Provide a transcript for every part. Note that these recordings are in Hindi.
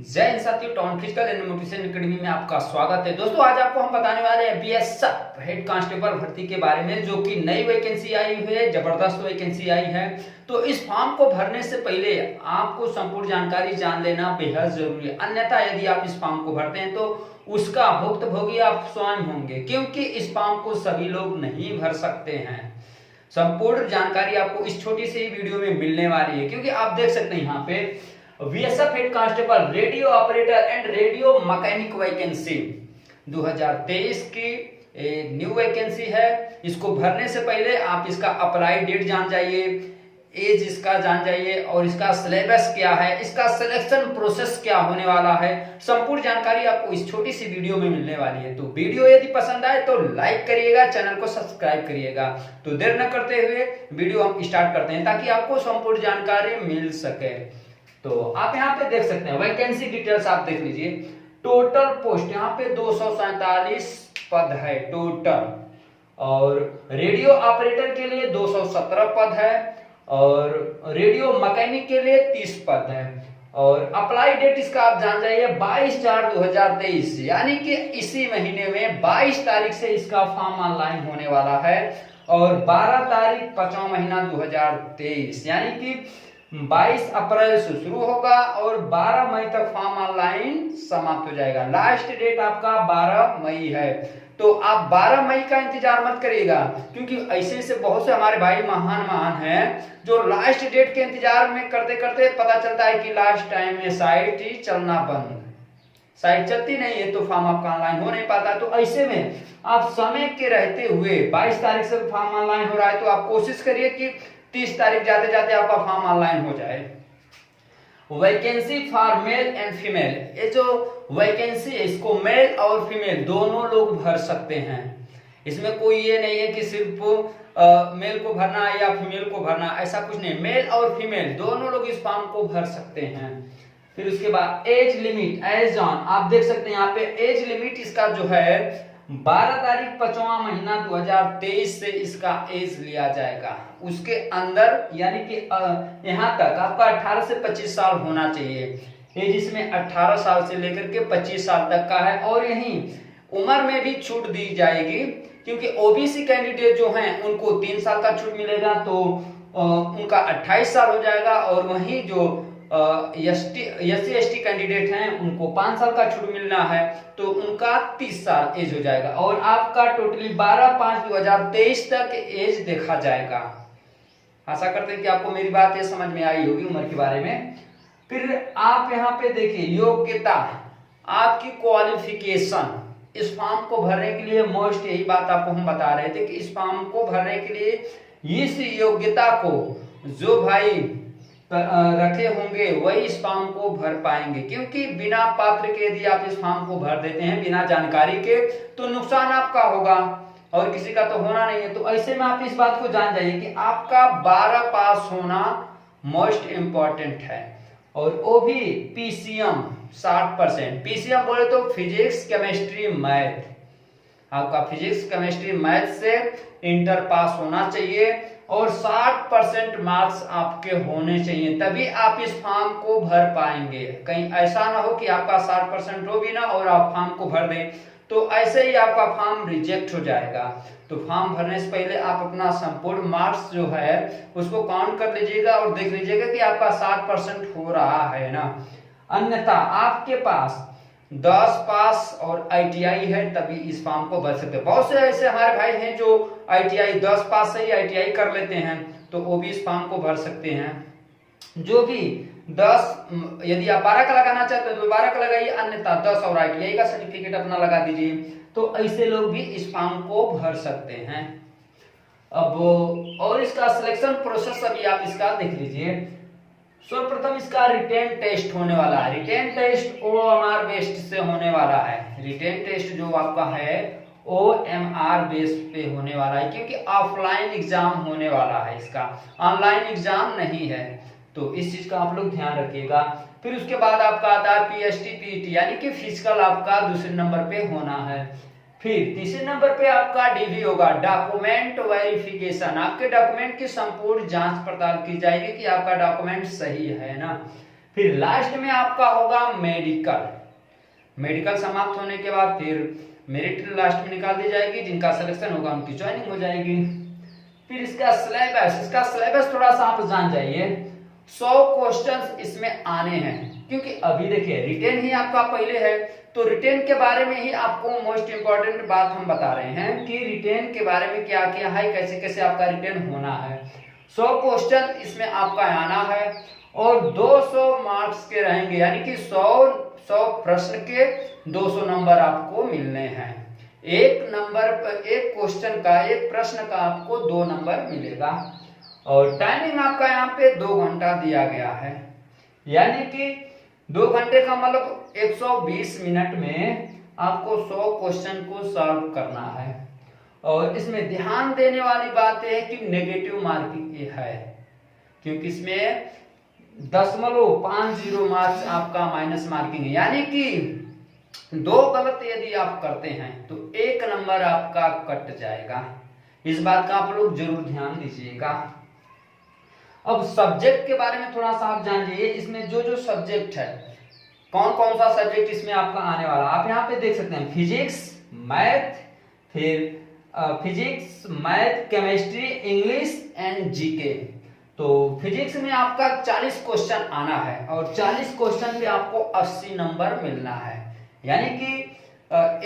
जय हिंद साथियों, town physical and nutrition academy में आपका स्वागत है। दोस्तों आज आपको हम बताने वाले हैं बीएसएफ हेड कांस्टेबल भर्ती के बारे में, जो कि नई वैकेंसी आई हुई है, जबरदस्त वैकेंसी आई है। तो इस फॉर्म को भरने से पहले आपको संपूर्ण जानकारी जान लेना बेहद जरूरी है, अन्यथा यदि आप इस फॉर्म को भरते हैं तो उसका भुक्तभोगी आप स्वयं होंगे, क्योंकि इस फॉर्म को सभी लोग नहीं भर सकते हैं। संपूर्ण जानकारी आपको इस छोटी सी वीडियो में मिलने वाली है, क्योंकि आप देख सकते हैं यहाँ पे BSF head constable radio operator and radio mechanic vacancy 2023 की न्यू वैकेंसी है। इसको भरने से पहले आप इसका अप्लाई डेट जान जाइए, एज इसका जान जाइए और इसका सिलेबस क्या है, इसका सिलेक्शन प्रोसेस क्या होने वाला है। संपूर्ण जानकारी आपको इस छोटी सी वीडियो में मिलने वाली है। तो वीडियो यदि पसंद आए तो लाइक करिएगा, चैनल को सब्सक्राइब करिएगा। तो देर न करते हुए वीडियो हम स्टार्ट करते हैं, ताकि आपको संपूर्ण जानकारी मिल सके। तो आप यहाँ पे देख सकते हैं वैकेंसी डिटेल्स, आप देख लीजिए। टोटल पोस्ट यहाँ पे 247 पद है टोटल, और रेडियो ऑपरेटर के लिए 217 पद है, और रेडियो मैकेनिक के लिए 30 पद है। और अप्लाई डेट इसका आप जान जाइए 22/4/2023, यानी कि इसी महीने में 22 तारीख से इसका फॉर्म ऑनलाइन होने वाला है, और 12 तारीख 5वां महीना 2023, यानी कि 22 अप्रैल से शुरू होगा और 12 मई तक फॉर्म ऑनलाइन समाप्त हो जाएगा। लास्ट डेट आपका 12 मई है। तो आप 12 मई का इंतजार मत करिएगा, क्योंकि ऐसे बहुत से हमारे भाई महान हैं जो लास्ट डेट के इंतजार में करते करते पता चलता है कि लास्ट टाइम में साइट ही चलना बंद, साइट चलती नहीं है, तो फॉर्म आपका ऑनलाइन हो नहीं पाता। तो ऐसे में आप समय के रहते हुए 22 तारीख से फॉर्म ऑनलाइन हो रहा है, तो आप कोशिश करिए कि 30 तारीख जाते जाते आपका फॉर्म ऑनलाइन हो जाए। Vacancy for male and female, ये जो वैकेंसी है इसको मेल और फीमेल दोनों लोग भर सकते हैं। इसमें कोई ये नहीं है कि सिर्फ मेल को भरना है या फीमेल को भरना, ऐसा कुछ नहीं। मेल और फीमेल दोनों लोग इस फॉर्म को भर सकते हैं। फिर उसके बाद एज लिमिट एज ऑन, आप देख सकते हैं यहाँ पे एज लिमिट इसका जो है 12 तारीख 5वां महीना 2023 से इसका एज लिया जाएगा। उसके अंदर यानी कि यहाँ तक आपका 18 से 25 साल होना चाहिए। एज इसमें 18 साल से लेकर के 25 साल तक का है, और यहीं उम्र में भी छूट दी जाएगी, क्योंकि ओबीसी कैंडिडेट जो हैं उनको 3 साल का छूट मिलेगा, तो उनका 28 साल हो जाएगा, और वहीं जो SC/ST कैंडिडेट हैं उनको 5 साल का छूट मिलना है, तो उनका 30 साल एज हो जाएगा। और आपका टोटली 12/5/2023 तक एज देखा जाएगा। आशा करते हैं कि आपको मेरी बात ये समझ में आई होगी उम्र के बारे में। फिर आप यहाँ पे देखिए योग्यता, आपकी क्वालिफिकेशन। इस फॉर्म को भरने के लिए मोस्ट यही बात आपको हम बता रहे थे कि इस फॉर्म को भरने के लिए इस योग्यता को जो भाई रखे होंगे वही इस फॉर्म को भर पाएंगे, क्योंकि बिना पात्र के यदि आप इस फॉर्म को भर देते हैं बिना जानकारी के, तो नुकसान आपका होगा और किसी का तो होना नहीं है। तो ऐसे में आप इस बात को जान जाइए कि आपका 12 पास होना मोस्ट इंपॉर्टेंट है, और वो भी पीसीएम 60%। पीसीएम बोले तो फिजिक्स केमिस्ट्री मैथ, आपका फिजिक्स केमिस्ट्री मैथ से इंटर पास होना चाहिए, और 60% मार्क्स आपके होने चाहिए, तभी आप इस फॉर्म को भर पाएंगे। कहीं ऐसा ना हो कि आपका 60% हो भी ना और आप फॉर्म को भर दें, तो ऐसे ही आपका फॉर्म रिजेक्ट हो जाएगा। तो फॉर्म भरने से पहले आप अपना संपूर्ण मार्क्स जो है उसको काउंट कर लीजिएगा और देख लीजिएगा कि आपका 60% हो रहा है ना, अन्यथा आपके पास 10 पास और आईटीआई है तभी इस फॉर्म को भर सकते हैं। बहुत से ऐसे हमारे भाई हैं जो आईटीआई 10 पास से ही आईटीआई कर लेते हैं, तो वो भी इस फॉर्म को भर सकते हैं। जो भी 10, यदि आप 12 का लगाना चाहते हैं तो 12 का लगाइए, अन्यथा 10 और आईटीआई का सर्टिफिकेट अपना लगा दीजिए। तो ऐसे लोग भी इस फॉर्म को भर सकते हैं। अब और इसका सिलेक्शन प्रोसेस अभी आप इसका देख लीजिए। सर्वप्रथम इसका रिटेन टेस्ट होने वाला है। रिटेन टेस्ट OMR बेस्ड से होने वाला है। रिटेन टेस्ट जो आपका है OMR बेस पे होने वाला है, क्योंकि ऑफलाइन एग्जाम होने वाला है, इसका ऑनलाइन एग्जाम नहीं है। तो इस चीज का आप लोग ध्यान रखिएगा। फिर उसके बाद आपका आता है PST PET, यानी कि फिजिकल आपका दूसरे नंबर पे होना है। फिर तीसरे नंबर पे आपका DV होगा, डॉक्यूमेंट वेरिफिकेशन। आपके डॉक्यूमेंट की संपूर्ण जांच पड़ताल की जाएगी कि आपका डॉक्यूमेंट सही है ना। फिर लास्ट में आपका होगा मेडिकल। मेडिकल समाप्त होने के बाद फिर मेरिट लास्ट में निकाल दी जाएगी, जिनका सिलेक्शन होगा उनकी ज्वाइनिंग हो जाएगी। फिर इसका सिलेबस थोड़ा सा आप जान जाइए। 100 क्वेश्चंस इसमें आने हैं, क्योंकि अभी देखिए रिटेन ही आपका पहले है, तो रिटेन के बारे में ही आपको मोस्ट इंपॉर्टेंट बात हम बता रहे हैं कि रिटेन के बारे में क्या क्या है, कैसे कैसे आपका रिटेन होना है। 100 क्वेश्चन इसमें आपका आना है और 200 मार्क्स के रहेंगे, यानी कि 100 प्रश्न के 200 नंबर आपको मिलने हैं। एक क्वेश्चन का, एक प्रश्न का आपको 2 नंबर मिलेगा। और टाइमिंग आपका यहाँ पे 2 घंटा दिया गया है, यानी कि 2 घंटे का मतलब 120 मिनट में आपको 100 क्वेश्चन को सॉल्व करना है। और इसमें ध्यान देने वाली बात है कि नेगेटिव मार्किंग है, क्योंकि इसमें 0.50 मार्क्स आपका माइनस मार्किंग है, यानी कि 2 गलत यदि आप करते हैं तो 1 नंबर आपका कट जाएगा। इस बात का आप लोग जरूर ध्यान दीजिएगा। अब सब्जेक्ट के बारे में थोड़ा सा आप जान जाइए। इसमें जो सब्जेक्ट है, कौन कौन सा सब्जेक्ट इसमें आपका आने वाला, आप यहाँ पे देख सकते हैं physics, math, chemistry, English and GK. तो फिजिक्स में आपका 40 क्वेश्चन आना है और 40 क्वेश्चन पे आपको 80 नंबर मिलना है, यानी कि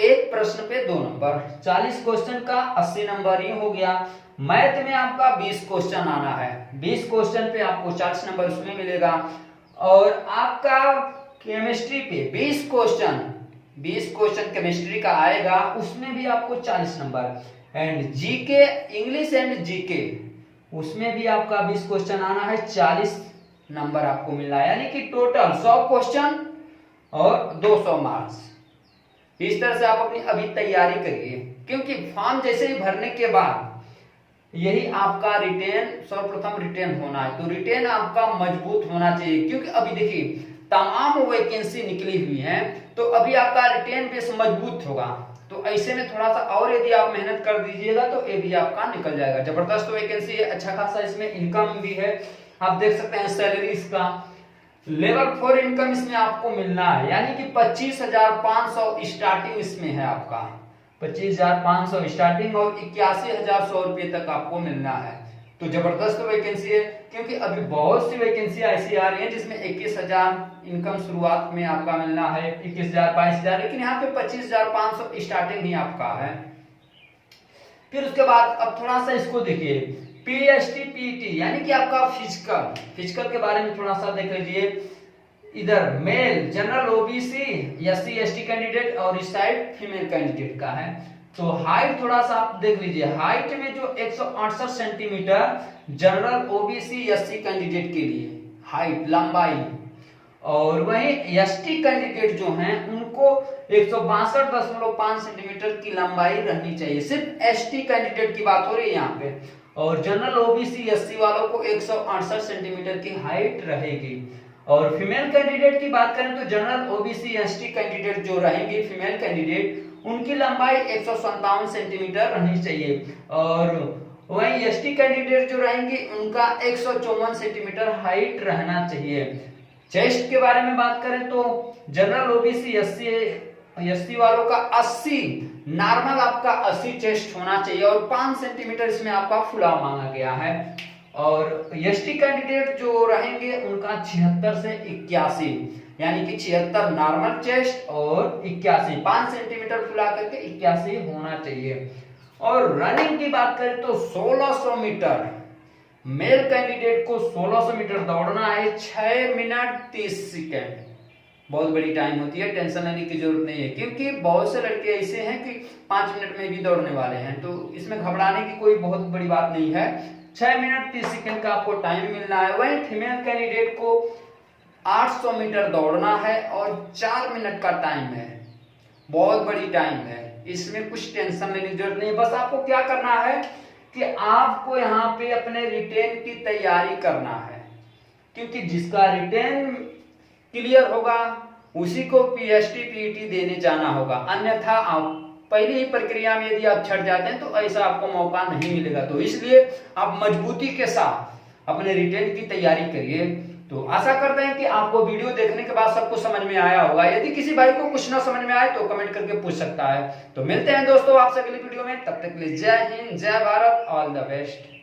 एक प्रश्न पे 2 नंबर। 40 क्वेश्चन का 80 नंबर ही हो गया। मैथ में आपका 20 क्वेश्चन आना है, 20 क्वेश्चन पे आपको 40 नंबर उसमें मिलेगा। और आपका केमिस्ट्री पे 20 क्वेश्चन केमिस्ट्री का आएगा, उसमें भी आपको 40 number. And GK, English and GK, उसमें भी आपका 20 क्वेश्चन आना है, 40 नंबर आपको मिलना है, यानी कि टोटल 100 क्वेश्चन और 200 मार्क्स। इस तरह से आप अपनी अभी तैयारी करिए, क्योंकि फॉर्म जैसे ही भरने के बाद यही आपका रिटेन, सर्वप्रथम रिटेन होना है। तो रिटेन आपका मजबूत होना चाहिए, क्योंकि अभी देखिए तमाम वैकेंसी निकली हुई है, तो अभी आपका रिटेन बेस मजबूत होगा। तो ऐसे में थोड़ा सा और यदि आप मेहनत कर दीजिएगा तो ये भी आपका निकल जाएगा। जबरदस्त वैकेंसी है, अच्छा खासा इसमें इनकम भी है। आप देख सकते हैं सैलरी इसका, लेवल 4 इनकम इसमें आपको मिलना है, यानी कि 25,500 स्टार्टिंग इसमें है आपका, 25,500 स्टार्टिंग और 81,100 रुपये तक आपको मिलना है। तो जबरदस्त वैकेंसी है, क्योंकि अभी बहुत सी वैकेंसी ऐसी आ रही है जिसमें 21,000 इनकम शुरुआत में आपका मिलना है, 21,000, 22,000, लेकिन यहाँ पे 25,500 स्टार्टिंग ही आपका है। फिर उसके बाद अब थोड़ा सा इसको देखिए, पीएसटी पीटी, यानी कि आपका फिजिकल के बारे में थोड़ा सा देख लीजिए। इधर male general OBC SC ST candidate और इस साइड फीमेल कैंडिडेट का है। तो हाइट थोड़ा सा आप देख लीजिए, हाइट में जो 168 centimetre general OBC SC candidate के लिए हाइट लंबाई, और वहीं एसटी कैंडिडेट जो हैं उनको 162.5 सेंटीमीटर की लंबाई रहनी चाहिए। सिर्फ एसटी कैंडिडेट की बात हो रही है यहाँ पे, और जनरल ओबीसी एससी वालों को 168 सेंटीमीटर की हाइट रहेगी। और फीमेल कैंडिडेट की बात करें तो जनरल ओबीसी एसटी कैंडिडेट जो रहेंगे फीमेल कैंडिडेट, उनकी लंबाई 157 सेंटीमीटर रहनी चाहिए। और वहीं एसटी कैंडिडेट जो रहेंगे उनका 154 सेंटीमीटर हाइट रहना चाहिए। चेस्ट के बारे में बात करें तो जनरल ओबीसी एससी वालों का 80, नॉर्मल आपका 80 चेस्ट होना चाहिए और 5 सेंटीमीटर इसमें आपका फुलाव मांगा गया है। और एसटी कैंडिडेट जो रहेंगे उनका 76 से 81, यानी कि 76 नॉर्मल चेस्ट और 81 5 सेंटीमीटर फुला करके 81 होना चाहिए। और रनिंग की बात करें तो 1600 मीटर, मेल कैंडिडेट को 1600 मीटर दौड़ना है 6 मिनट 30 सेकेंड। बहुत बड़ी टाइम होती है, टेंशन लेने की जरूरत नहीं है, क्योंकि बहुत से लड़के ऐसे हैं कि 5 मिनट में भी दौड़ने वाले हैं, तो इसमें घबराने की कोई बहुत बड़ी बात नहीं है। 6 मिनट 30 सेकेंड का आपको टाइम मिलना है। वहीं फीमेल कैंडिडेट को 800 मीटर दौड़ना है और 4 मिनट का टाइम है। बहुत बड़ी टाइम है, इसमें कुछ टेंशन लेने की जरूरत नहीं है। बस आपको क्या करना है कि आपको यहाँ पे अपने रिटेन की तैयारी करना है, क्योंकि जिसका रिटेन क्लियर होगा उसी को पीएसटी पीटी देने जाना होगा। अन्यथा आप पहली ही प्रक्रिया में यदि आप छट जाते हैं तो ऐसा आपको मौका नहीं मिलेगा। तो इसलिए आप मजबूती के साथ अपने रिटेन की तैयारी करिए। तो आशा करते हैं कि आपको वीडियो देखने के बाद सब कुछ समझ में आया होगा। यदि किसी भाई को कुछ ना समझ में आए तो कमेंट करके पूछ सकता है। तो मिलते हैं दोस्तों आपसे अगली वीडियो में, तब तक के लिए जय हिंद, जय भारत, ऑल द बेस्ट।